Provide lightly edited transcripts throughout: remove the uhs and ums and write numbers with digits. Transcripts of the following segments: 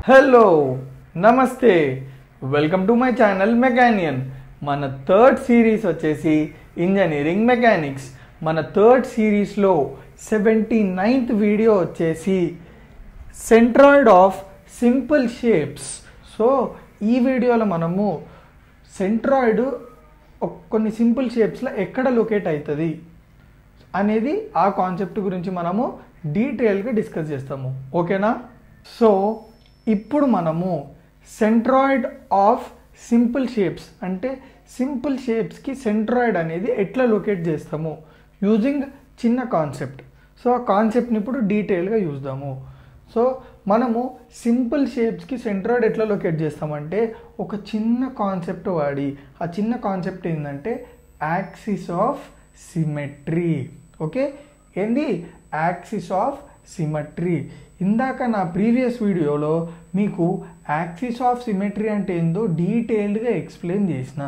Hello నమస్తే welcome to my channel మెకానియన్. మన third series వచ్చేసి ఇంజనీరింగ్ మెకానిక్స్. మన థర్డ్ సిరీస్లో 79th వీడియో వచ్చేసి centroid of simple shapes. So ఈ వీడియోలో మనము సెంట్రాయిడ్ కొన్ని సింపుల్ షేప్స్లో ఎక్కడ లొకేట్ అవుతుంది అనేది ఆ కాన్సెప్ట్ గురించి మనము డీటెయిల్గా డిస్కస్ చేస్తాము. ఓకేనా? సో ఇప్పుడు మనము సెంట్రాయిడ్ ఆఫ్ సింపుల్ షేప్స్ అంటే సింపుల్ షేప్స్కి సెంట్రాయిడ్ అనేది ఎట్లా లొకేట్ చేస్తాము యూజింగ్ చిన్న కాన్సెప్ట్. సో ఆ కాన్సెప్ట్ని ఇప్పుడు డీటెయిల్గా చూద్దాము. సో మనము సింపుల్ షేప్స్కి సెంట్రాయిడ్ ఎట్లా లొకేట్ చేస్తామంటే ఒక చిన్న కాన్సెప్ట్ వాడి, ఆ చిన్న కాన్సెప్ట్ ఏంటంటే యాక్సిస్ ఆఫ్ సిమెట్రీ. ఓకే, ఏంది? Axis of symmetry. ఇందాక నా ప్రీవియస్ వీడియోలో మీకు యాక్సిస్ ఆఫ్ సిమెట్రీ అంటే ఏందో డీటెయిల్డ్గా ఎక్స్ప్లెయిన్ చేసిన.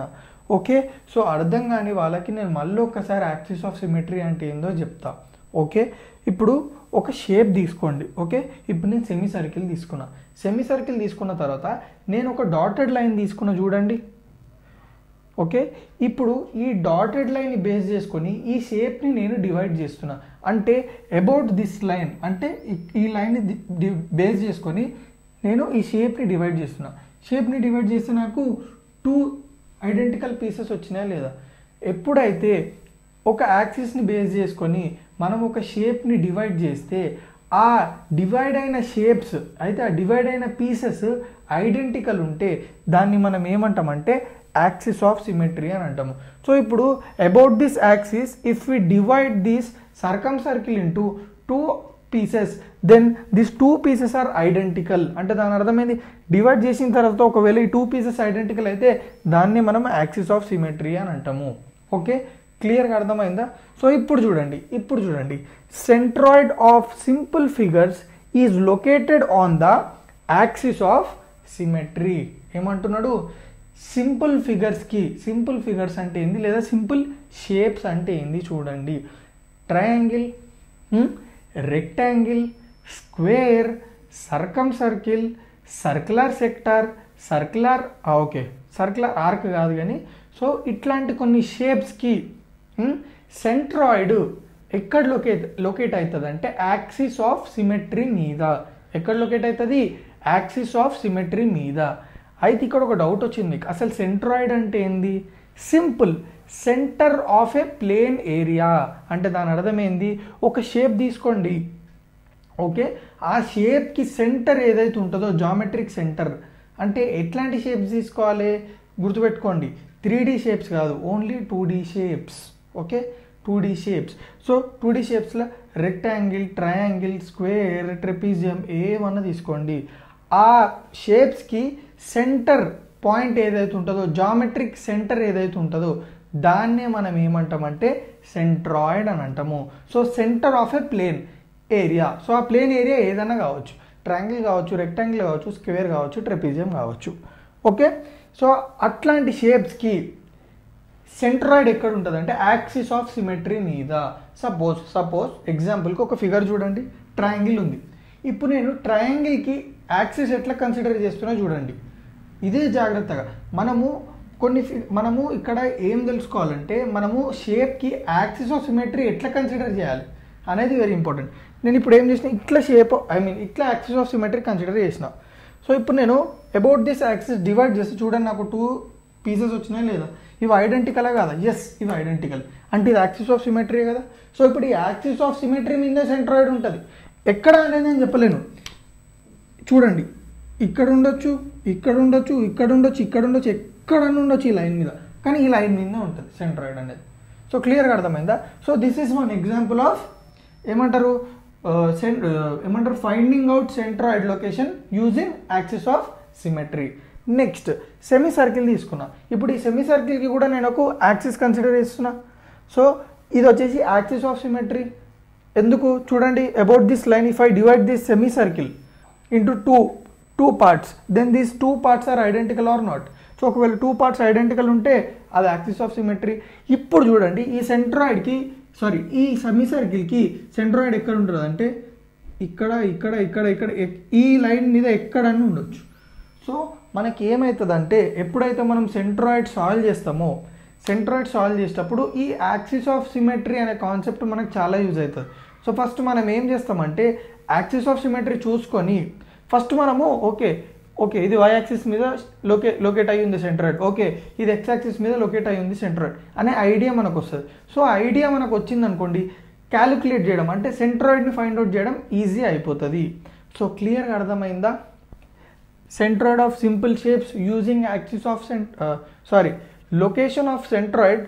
ఓకే, సో అర్థం కాని వాళ్ళకి నేను మళ్ళీ ఒకసారి యాక్సిస్ ఆఫ్ సిమెట్రీ అంటే ఏందో చెప్తా. ఓకే, ఇప్పుడు ఒక షేప్ తీసుకోండి. ఓకే, ఇప్పుడు నేను సెమీ సర్కిల్ తీసుకున్నా. సెమీ సర్కిల్ తీసుకున్న తర్వాత నేను ఒక డాటెడ్ లైన్ తీసుకున్నా, చూడండి. ఓకే, ఇప్పుడు ఈ డాటెడ్ లైన్ని బేస్ చేసుకొని ఈ షేప్ని నేను డివైడ్ చేస్తున్నా. అంటే అబౌట్ దిస్ లైన్ అంటే ఈ లైన్ని బేస్ చేసుకొని నేను ఈ షేప్ని డివైడ్ చేస్తున్నా. షేప్ని డివైడ్ చేస్తే నాకు 2 ఐడెంటికల్ పీసెస్ వచ్చినాయా లేదా? ఎప్పుడైతే ఒక యాక్సిస్ని బేస్ చేసుకొని మనం ఒక షేప్ని డివైడ్ చేస్తే ఆ డివైడ్ అయిన షేప్స్ అయితే ఆ డివైడ్ అయిన పీసెస్ ఐడెంటికల్ ఉంటే దాన్ని మనం ఏమంటామంటే యాక్సిస్ ఆఫ్ సిమెట్రీ అని అంటాము. సో ఇప్పుడు about this axis if we divide this circum circle into 2 pieces then this 2 pieces are identical. అంటే దాని అర్థమైంది, డివైడ్ చేసిన తర్వాత ఒకవేళ ఈ 2 పీసెస్ ఐడెంటికల్ అయితే దాన్ని మనం యాక్సిస్ ఆఫ్ సిమెట్రీ అని అంటాము. ఓకే, క్లియర్గా అర్థమైందా? సో ఇప్పుడు చూడండి centroid of simple figures is located on the axis of symmetry. ఏమంటున్నాడు? సింపుల్ ఫిగర్స్ అంటే ఏంది, లేదా సింపుల్ షేప్స్ అంటే ఏంది చూడండి. ట్రయాంగిల్, రెక్టాంగిల్, స్క్వేర్, సర్కమ్ circle, circular sector, circular arc కాదు కానీ, సో ఇట్లాంటి కొన్ని షేప్స్కి సెంట్రాయిడ్ ఎక్కడ లొకేట్ అవుతుంది అంటే యాక్సిస్ ఆఫ్ సిమెట్రీ మీద. ఎక్కడ లొకేట్ అవుతుంది? యాక్సిస్ ఆఫ్ సిమెట్రీ మీద. అయితే ఇక్కడ ఒక డౌట్ వచ్చింది మీకు, అసలు సెంట్రాయిడ్ అంటే ఏంది? Simple, center of a plane area. అంటే దాని అర్థం ఏంది? ఒక షేప్ తీసుకోండి. ఓకే, ఆ షేప్కి సెంటర్ ఏదైతే ఉంటుందో జామెట్రిక్ సెంటర్. అంటే ఎట్లాంటి షేప్స్ తీసుకోవాలి గుర్తుపెట్టుకోండి, 3D షేప్స్ కాదు, only 2D shapes. Okay, 2D shapes. So 2D షేప్స్లో రెక్టాంగిల్, ట్రయాంగిల్, స్క్వేర్, ట్రెపీజియం ఏమన్నా తీసుకోండి. ఆ షేప్స్కి సెంటర్ పాయింట్ ఏదైతే ఉంటుందో, జామెట్రిక్ సెంటర్ ఏదైతే ఉంటుందో దాన్నే మనం ఏమంటామంటే సెంట్రాయిడ్ అని అంటాము. So center of a plane area. So ఆ ప్లేన్ ఏరియా ఏదైనా కావచ్చు, ట్రయాంగిల్ కావచ్చు, రెక్టాంగిల్ కావచ్చు, స్క్వేర్ కావచ్చు, ట్రెపీజియం కావచ్చు. ఓకే, సో అట్లాంటి షేప్స్కి సెంట్రాయిడ్ ఎక్కడ ఉంటుంది అంటే యాక్సిస్ ఆఫ్ సిమెట్రీ మీద. సపోజ్ ఎగ్జాంపుల్కి ఒక ఫిగర్ చూడండి, ట్రయాంగిల్ ఉంది. ఇప్పుడు నేను ట్రయాంగిల్కి యాక్సిస్ ఎట్లా కన్సిడర్ చేస్తున్నా చూడండి. ఇదే జాగ్రత్తగా మనము ఇక్కడ ఏం తెలుసుకోవాలంటే మనము షేప్కి యాక్సిస్ ఆఫ్ సిమెట్రీ ఎట్లా కన్సిడర్ చేయాలి అనేది వెరీ ఇంపార్టెంట్. నేను ఇప్పుడు ఏం చేసిన, ఇట్లా ఇట్లా యాక్సిస్ ఆఫ్ సిమెట్రీ కన్సిడర్ చేసిన. సో ఇప్పుడు నేను అబౌట్ దిస్ యాక్సిస్ డివైడ్ చేస్తే చూడండి, నాకు 2 పీసెస్ వచ్చినాయి లేదా? ఇవి ఐడెంటికలా కాదా? ఎస్, ఇవి ఐడెంటికల్. అంటే ఇది యాక్సిస్ ఆఫ్ సిమెట్రీ కదా. సో ఇప్పుడు ఈ యాక్సిస్ ఆఫ్ సిమెట్రీ మీద సెంట్రాయిడ్ ఉంటుంది. ఎక్కడ అనేది నేను చెప్పలేను. చూడండి, ఇక్కడ ఉండొచ్చు, ఇక్కడ ఉండొచ్చు, ఇక్కడ ఉండొచ్చు, ఇక్కడ ఉండొచ్చు, ఎక్కడన్నా ఉండొచ్చు ఈ లైన్ మీద, కానీ ఈ లైన్ మీద ఉంటుంది సెంట్రాయిడ్ అనేది. సో క్లియర్గా అర్థమైందా? So this is one example of ఏమంటారు finding out centroid location using axis of symmetry. Next semi circle తీసుకున్నా. ఇప్పుడు ఈ సెమీ సర్కిల్కి కూడా నేను ఒక యాక్సిస్ కన్సిడర్ చేస్తున్నా. సో ఇది వచ్చేసి యాక్సిస్ ఆఫ్ సిమెట్రీ. ఎందుకు? చూడండి, about this line if I divide this semi circle into two parts then these 2 parts are identical or not. So ఒకవేళ 2 పార్ట్స్ ఐడెంటికల్ ఉంటే అది యాక్సిస్ ఆఫ్ సిమెట్రీ. ఇప్పుడు చూడండి, ఈ సెమీ సర్కిల్కి సెంట్రాయిడ్ ఎక్కడ ఉంటుంది అంటే ఇక్కడ ఇక్కడ ఇక్కడ ఇక్కడ ఈ లైన్ మీద ఎక్కడన్నా ఉండొచ్చు. సో మనకి ఏమవుతుందంటే ఎప్పుడైతే మనం సెంట్రాయిడ్ సాల్వ్ చేస్తామో సెంట్రాయిడ్ సాల్వ్ చేసేటప్పుడు ఈ యాక్సిస్ ఆఫ్ సిమెట్రీ అనే కాన్సెప్ట్ మనకు చాలా యూజ్ అవుతుంది. సో ఫస్ట్ మనం ఏం చేస్తామంటే యాక్సిస్ ఆఫ్ సిమెట్రీ చూసుకొని ఫస్ట్ మనము ఓకే ఇది y యాక్సిస్ మీద లొకేట్ అయ్యి ఉంది సెంట్రాయిడ్, ఓకే ఇది x యాక్సిస్ మీద లొకేట్ అయ్యి ఉంది సెంట్రాయిడ్ అనే ఐడియా మనకు వస్తుంది. సో ఐడియా మనకు వచ్చింది అనుకోండి, క్యాలిక్యులేట్ చేయడం అంటే సెంట్రాయిడ్ని ఫైండ్ అవుట్ చేయడం ఈజీ అయిపోతుంది. సో క్లియర్గా అర్థమైందా? Centroid of simple shapes using axis of location of centroid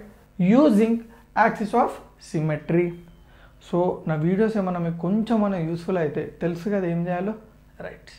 using axis of symmetry. So నా వీడియోస్ ఏమన్నా మీకు కొంచెం యూస్ఫుల్ అయితే తెలుసు కదా ఏం చేయాలో, రైట్.